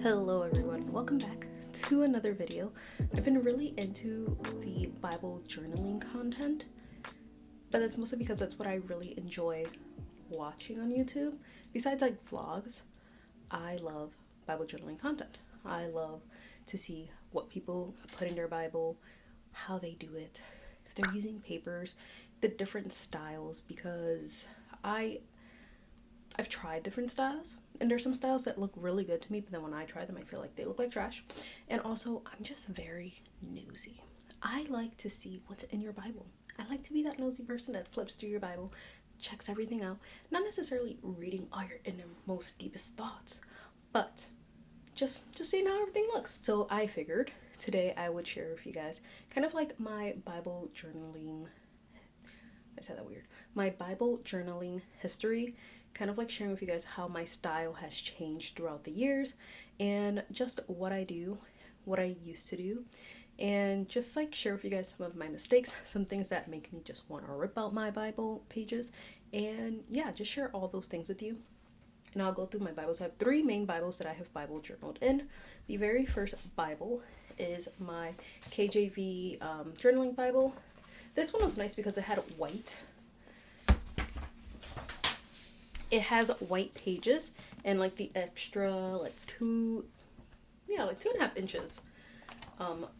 Hello everyone, welcome back to another video. I've been really into the Bible journaling content, but that's mostly because that's what I really enjoy watching on YouTube. Besides like vlogs, I love Bible journaling content. I love to see what people put in their Bible, how they do it, if they're using papers, the different styles, because I've tried different styles, and there's some styles that look really good to me, but then when I try them, I feel like they look like trash. And also, I'm just very nosy. I like to see what's in your Bible. I like to be that nosy person that flips through your Bible, checks everything out, not necessarily reading all your innermost, deepest thoughts, but just seeing how everything looks. So I figured today I would share with you guys kind of like my Bible journaling, I said that weird, my Bible journaling history, kind of like sharing with you guys how my style has changed throughout the years and just what I do, what I used to do, and just like share with you guys some of my mistakes, some things that make me just want to rip out my Bible pages, and yeah, just share all those things with you. And I'll go through my Bibles. I have 3 main Bibles that I have Bible journaled in. The very first Bible is my KJV journaling Bible. This one was nice because it had white. It has white pages and like the extra like 2.5 inches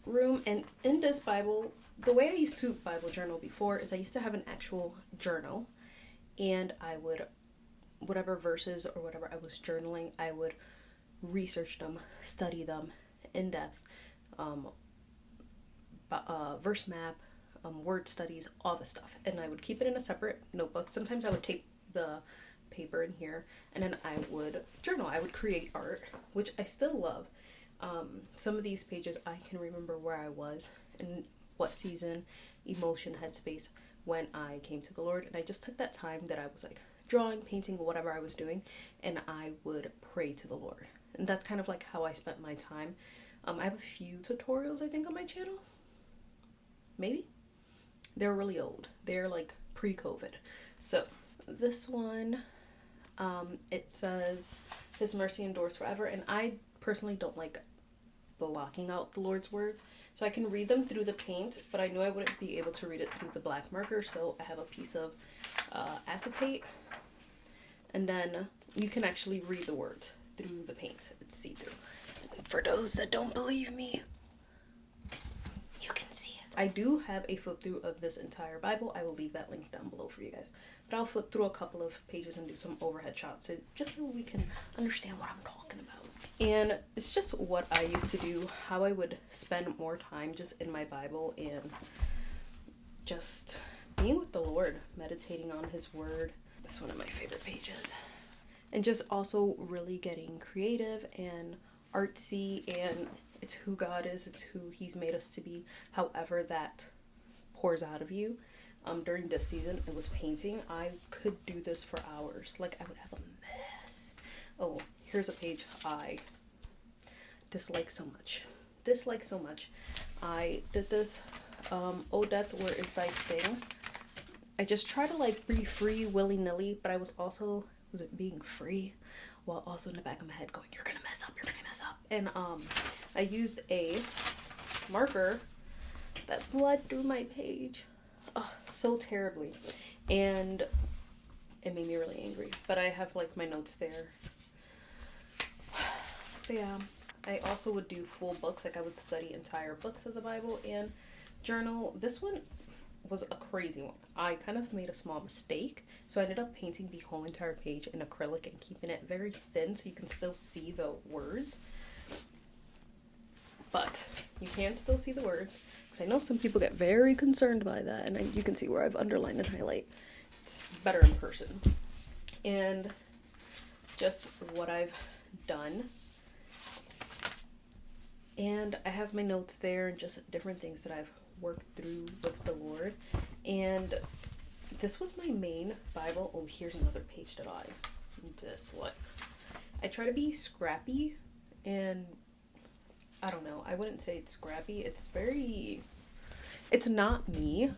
room. And in this Bible, the way I used to Bible journal before is I used to have an actual journal, and I would, whatever verses or whatever I was journaling, I would research them, study them in depth, verse map, word studies, all the stuff. And I would keep it in a separate notebook. Sometimes I would tape the paper in here, and then I would journal. I would create art, which I still love. Some of these pages I can remember where I was and what season, emotion, headspace when I came to the Lord, and I just took that time that I was like drawing, painting, whatever I was doing, and I would pray to the Lord. And that's kind of like how I spent my time. I have a few tutorials I think on my channel. Maybe. They're really old. They're like pre-COVID. So this one, it says His mercy endures forever, and I personally don't like blocking out the Lord's words, so I can read them through the paint, but I knew I wouldn't be able to read it through the black marker, so I have a piece of acetate, and then you can actually read the words through the paint. It's see-through. For those that don't believe me, you can see it. I do have a flip through of this entire Bible. I will leave that link down below for you guys. But I'll flip through a couple of pages and do some overhead shots, just so we can understand what I'm talking about. And it's just what I used to do, how I would spend more time just in my Bible and just being with the Lord, meditating on His Word. This is one of my favorite pages. And just also really getting creative and artsy, and it's who God is, it's who He's made us to be, however that pours out of you. During this season, it was painting. I could do this for hours. Like, I would have a mess. Oh, here's a page I dislike so much. I did this, O death, where is thy sting? I just try to like be free willy-nilly, but I was it being free while also in the back of my head going, you're gonna mess up. And I used a marker that bled through my page so terribly, and it made me really angry, but I have like my notes there. But yeah, I also would do full books, like I would study entire books of the Bible and journal. This one was a crazy one. I kind of made a small mistake, so I ended up painting the whole entire page in acrylic and keeping it very thin so you can still see the words. But you can still see the words, because I know some people get very concerned by that, and you can see where I've underlined and highlight. It's better in person. And just what I've done. And I have my notes there and just different things that I've worked through with the Lord. And this was my main Bible. Oh, here's another page that I dislike. I try to be scrappy, and I don't know, I wouldn't say it's scrappy. It's not me.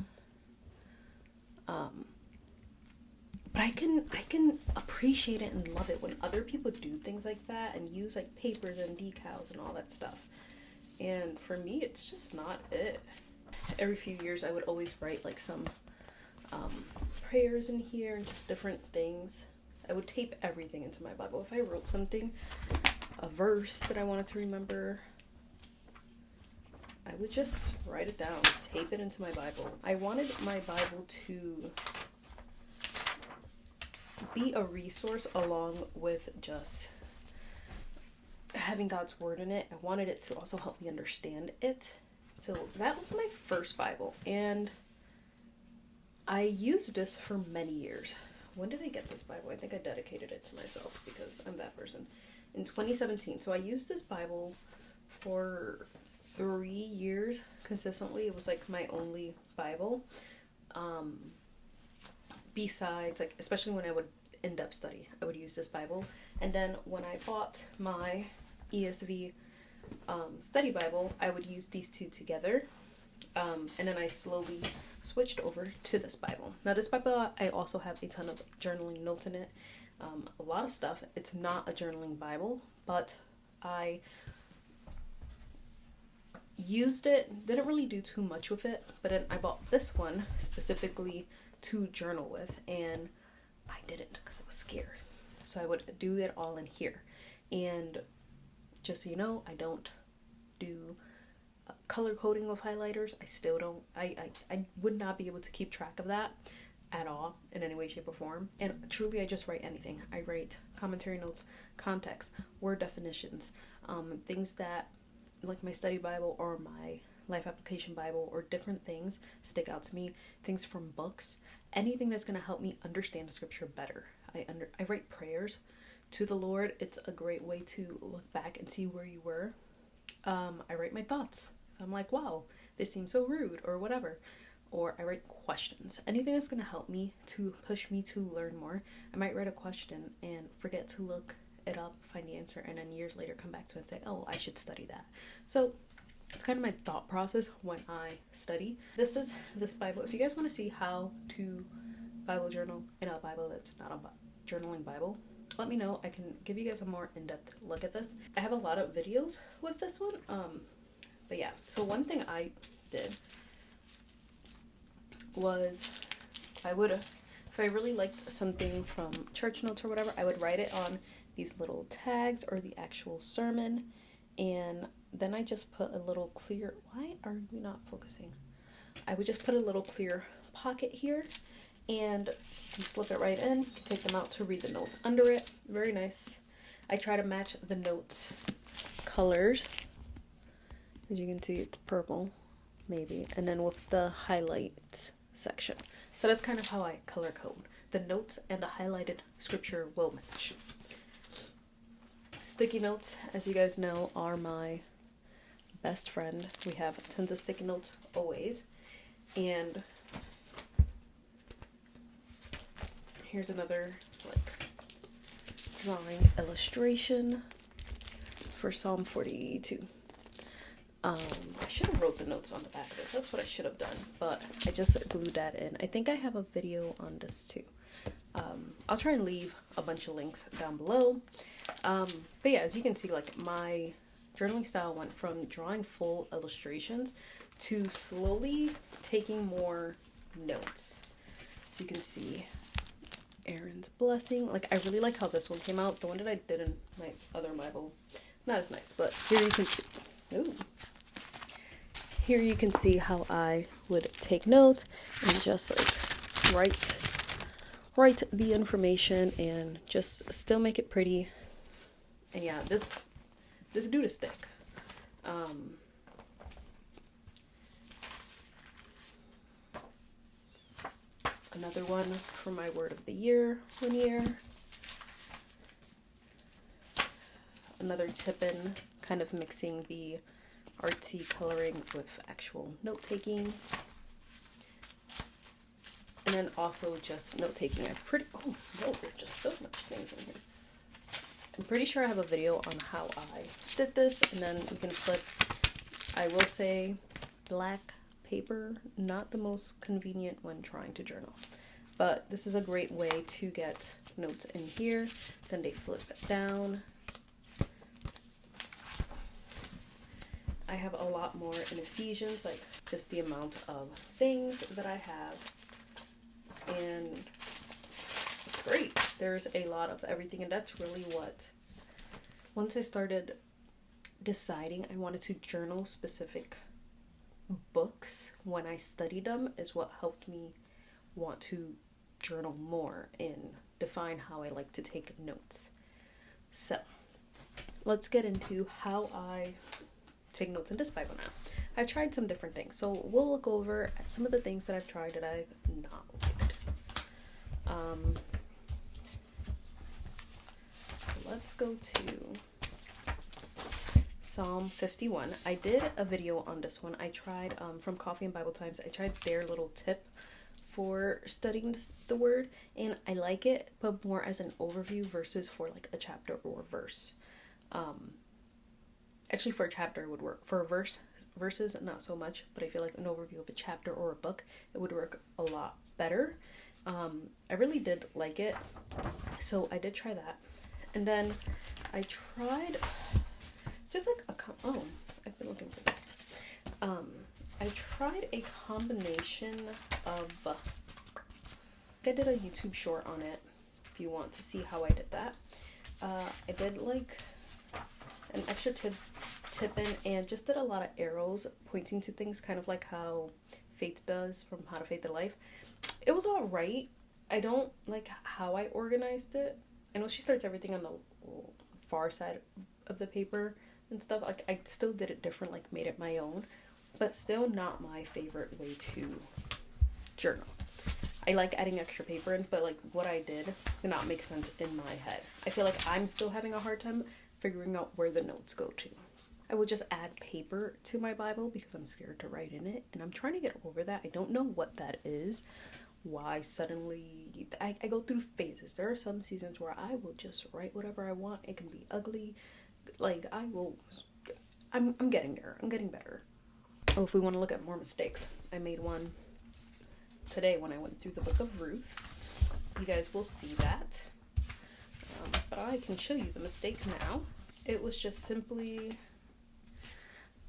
but I can appreciate it and love it when other people do things like that and use like papers and decals and all that stuff. And for me, it's just not it. Every few years I would always write like some prayers in here and just different things. I would tape everything into my Bible. If I wrote something, a verse that I wanted to remember, I would just write it down, tape it into my Bible. I wanted my Bible to be a resource along with just having God's word in it. I wanted it to also help me understand it. So that was my first Bible, and I used this for many years. When did I get this Bible? I think I dedicated it to myself because I'm that person. In 2017. So I used this Bible for 3 years consistently. It was like my only Bible. Besides, like, especially when I would in-depth study, I would use this Bible. And then when I bought my ESV study Bible, I would use these two together. And then I slowly switched over to this Bible. Now this Bible, I also have a ton of journaling notes in it. A lot of stuff. It's not a journaling Bible, but I used it, didn't really do too much with it, but then I bought this one specifically to journal with, and I didn't because I was scared. So I would do it all in here. And just so you know, I don't do color coding with highlighters. I still don't. I would not be able to keep track of that at all in any way, shape, or form. And truly, I just write anything. I write commentary notes, context, word definitions, things that, like my study Bible or my life application Bible or different things stick out to me. Things from books, anything that's going to help me understand the scripture better. I write prayers to the Lord. It's a great way to look back and see where you were. I write my thoughts. I'm like, wow, this seems so rude or whatever. Or I write questions. Anything that's going to help me, to push me to learn more. I might write a question and forget to look it up, find the answer, and then years later come back to it and say, oh, I should study that. So it's kind of my thought process when I study. This is this Bible. If you guys want to see how to Bible journal in a Bible that's not a journaling Bible, let me know. I can give you guys a more in-depth look at this. I have a lot of videos with this one. But yeah, so one thing I did was if I really liked something from church notes or whatever, I would write it on these little tags or the actual sermon, and then I just put a little clear, why are you not focusing? I would just put a little clear pocket here, and you slip it right in, take them out to read the notes under it. Very nice. I try to match the notes colors. As you can see, it's purple, maybe, and then with the highlights section. So that's kind of how I color code. The notes and the highlighted scripture will match. Sticky notes, as you guys know, are my best friend. We have tons of sticky notes always. And here's another like drawing illustration for Psalm 42. I should have wrote the notes on the back of this. That's what I should have done, but I just glued that in. I think I have a video on this too. I'll try and leave a bunch of links down below. But yeah, as you can see, like my journaling style went from drawing full illustrations to slowly taking more notes. As you can see, Aaron's blessing. Like, I really like how this one came out. The one that I did in my other Bible, not as nice, but here you can see. Ooh. Here you can see how I would take notes and just like write the information and just still make it pretty. And yeah, this dude is thick. Another one for my word of the year one year. Another tip-in, kind of mixing the artsy coloring with actual note-taking. And then also just note-taking. Oh no, there's just so much things in here. I'm pretty sure I have a video on how I did this, and then you can flip. I will say black paper, not the most convenient when trying to journal. But this is a great way to get notes in here. Then they flip it down. I have a lot more in Ephesians, like just the amount of things that I have. And it's great. There's a lot of everything, and that's really what, once I started deciding I wanted to journal specific books when I studied them, is what helped me want to journal more and define how I like to take notes. So let's get into how I take notes in this Bible now. I've tried some different things, so we'll look over at some of the things that I've tried that I've not liked. So let's go to Psalm 51. I did a video on this one. I tried from Coffee and Bible Times. I tried their little tip for studying the word, and I like it, but more as an overview versus for like a chapter or a verse. Actually, for a chapter it would work. For a verses, not so much, but I feel like an overview of a chapter or a book, it would work a lot better. I really did like it, so I did try that. And then I tried just like I've been looking for this. I tried a combination of, I did a YouTube short on it, if you want to see how I did that. I did like an extra tip in, and just did a lot of arrows pointing to things, kind of like how Faith does from How to Faith the Life. It was all right. I don't like how I organized it. I know she starts everything on the far side of the paper and stuff. Like, I still did it different, like made it my own, but still not my favorite way to journal. I like adding extra paper in, but like what I did did not make sense in my head. I feel like I'm still having a hard time figuring out where the notes go to. I will just add paper to my Bible because I'm scared to write in it, and I'm trying to get over that. I don't know what that is. Why suddenly I go through phases. There are some seasons where I will just write whatever I want. It can be ugly. Like, I'm getting there. I'm getting better. Oh, if we want to look at more mistakes, I made one today when I went through the book of Ruth. You guys will see that. But I can show you the mistake now. It was just simply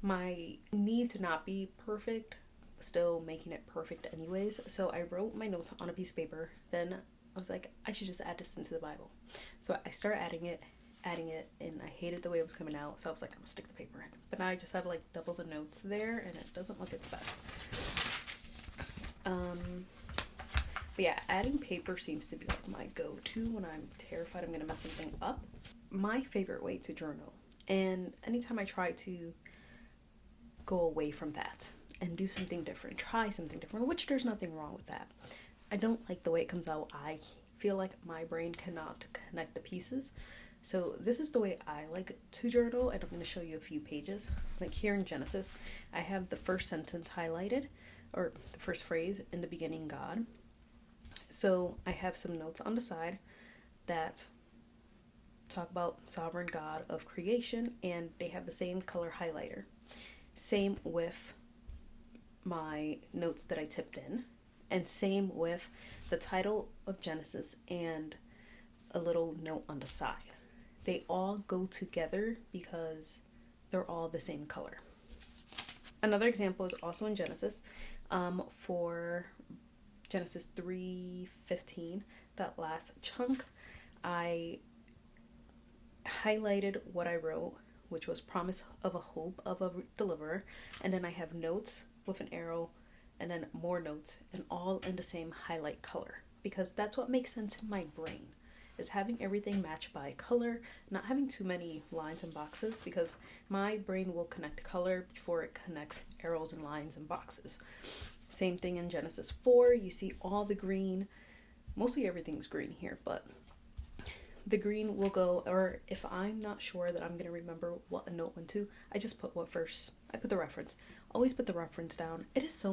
my need to not be perfect, still making it perfect anyways. So I wrote my notes on a piece of paper. Then I was like, I should just add this into the Bible. So I started adding it, and I hated the way it was coming out. So I was like, I'm gonna stick the paper in. But now I just have like double the notes there, and it doesn't look its best. But yeah, adding paper seems to be like my go-to when I'm terrified I'm gonna mess something up. My favorite way to journal, and anytime I try to go away from that and do something different, try something different, which there's nothing wrong with that. I don't like the way it comes out. I feel like my brain cannot connect the pieces. So this is the way I like to journal, and I'm going to show you a few pages. Like here in Genesis, I have the first sentence highlighted, or the first phrase, in the beginning, God. So I have some notes on the side that talk about sovereign God of creation, and they have the same color highlighter. Same with my notes that I tipped in, and same with the title of Genesis and a little note on the side. They all go together because they're all the same color. Another example is also in Genesis, for Genesis 3:15, that last chunk, I highlighted what I wrote, which was promise of a hope of a deliverer, and then I have notes with an arrow, and then more notes, and all in the same highlight color, because that's what makes sense in my brain, is having everything match by color, not having too many lines and boxes, because my brain will connect color before it connects arrows and lines and boxes. Same thing in Genesis 4, you see all the green, mostly everything's green here, but the green will go, or if I'm not sure that I'm going to remember what a note went to, I just put what verse, I put the reference. Always put the reference down. It is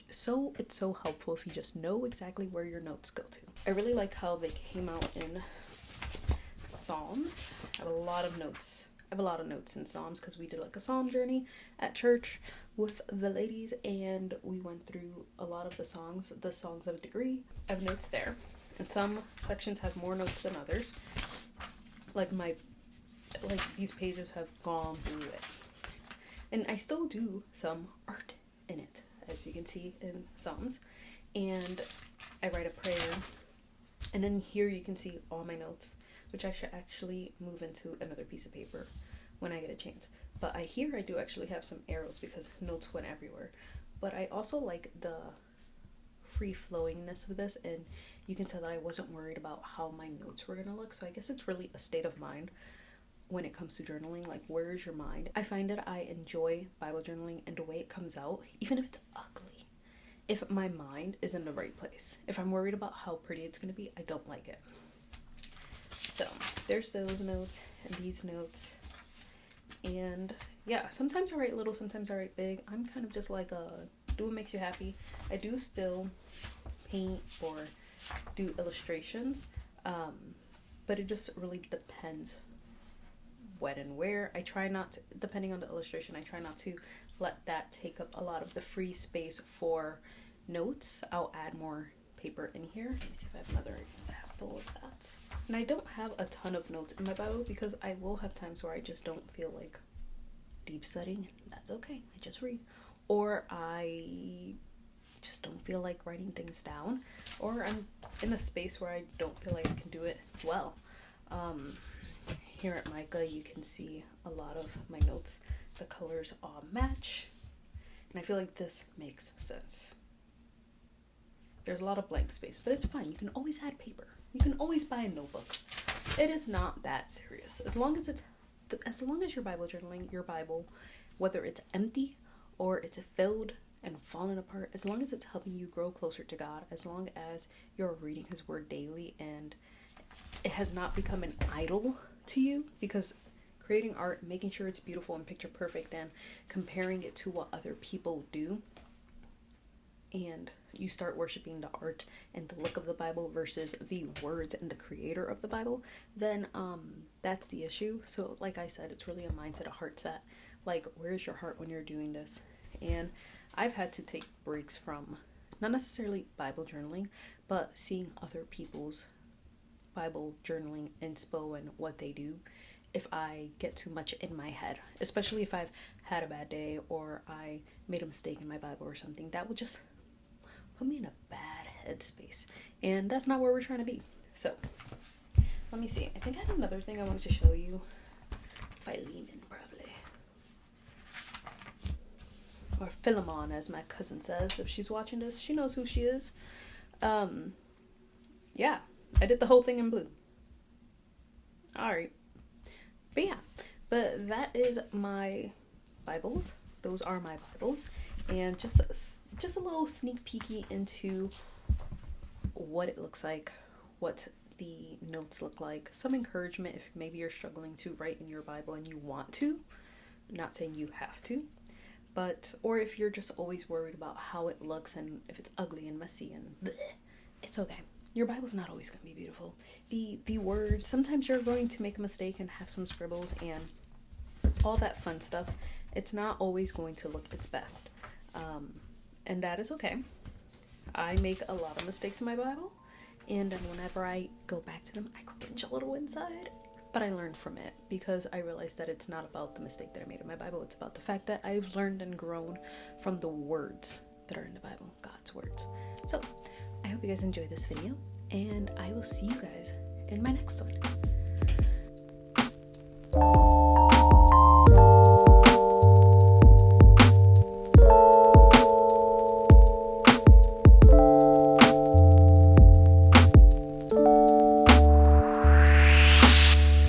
it's so helpful if you just know exactly where your notes go to. I really like how they came out in Psalms. I have a lot of notes have a lot of notes in Psalms because we did like a Psalm journey at church with the ladies, and we went through a lot of the songs of a degree. I have notes there, and some sections have more notes than others. Like these pages have gone through it, and I still do some art in it, as you can see in Psalms, and I write a prayer, and then here you can see all my notes, which I should actually move into another piece of paper when I get a chance. But I do actually have some arrows because notes went everywhere. But I also like the free flowingness of this, and you can tell that I wasn't worried about how my notes were gonna look. So I guess it's really a state of mind when it comes to journaling. Like, where is your mind? I find that I enjoy Bible journaling and the way it comes out, even if it's ugly. If my mind is in the right place. If I'm worried about how pretty it's gonna be, I don't like it. So there's those notes and these notes. And yeah, sometimes I write little, sometimes I write big. I'm kind of just like do what makes you happy. I do still paint or do illustrations, but it just really depends when and where. I try not to, depending on the illustration, I try not to let that take up a lot of the free space for notes. I'll add more paper in here. Let me see if I have another example of that. And I don't have a ton of notes in my Bible because I will have times where I just don't feel like deep studying. That's okay. I just read. Or I just don't feel like writing things down. Or I'm in a space where I don't feel like I can do it well. Here at Micah, you can see a lot of my notes. The colors all match. And I feel like this makes sense. There's a lot of blank space, but it's fine. You can always add paper. You can always buy a notebook. It is not that serious. As long as you're Bible journaling, your Bible, whether it's empty or it's filled and falling apart, as long as it's helping you grow closer to God, as long as you're reading His Word daily and it has not become an idol to you, because creating art, making sure it's beautiful and picture perfect and comparing it to what other people do, and you start worshiping the art and the look of the Bible versus the words and the creator of the Bible, then that's the issue. So like I said, it's really a mindset, a heart set. Like, where's your heart when you're doing this? And I've had to take breaks from not necessarily Bible journaling, but seeing other people's Bible journaling inspo and what they do. If I get too much in my head, especially if I've had a bad day or I made a mistake in my Bible or something, that would just put me in a bad headspace, and that's not where we're trying to be. So let me see. I think I had another thing I wanted to show you. Philemon, probably, or Philemon, as my cousin says. If she's watching this, she knows who she is. Yeah, I did the whole thing in blue. All right, but that is my Bibles. Those are my Bibles, and just a little sneak peeky into what it looks like, what the notes look like, some encouragement if maybe you're struggling to write in your Bible and you want to, not saying you have to, but, or if you're just always worried about how it looks and if it's ugly and messy and bleh, it's okay. Your Bible's not always going to be beautiful. The words, sometimes you're going to make a mistake and have some scribbles and all that fun stuff. It's not always going to look its best. And that is okay. I make a lot of mistakes in my Bible, and then whenever I go back to them, I cringe a little inside, but I learn from it because I realized that it's not about the mistake that I made in my Bible. It's about the fact that I've learned and grown from the words that are in the Bible, God's words. So I hope you guys enjoyed this video, and I will see you guys in my next one.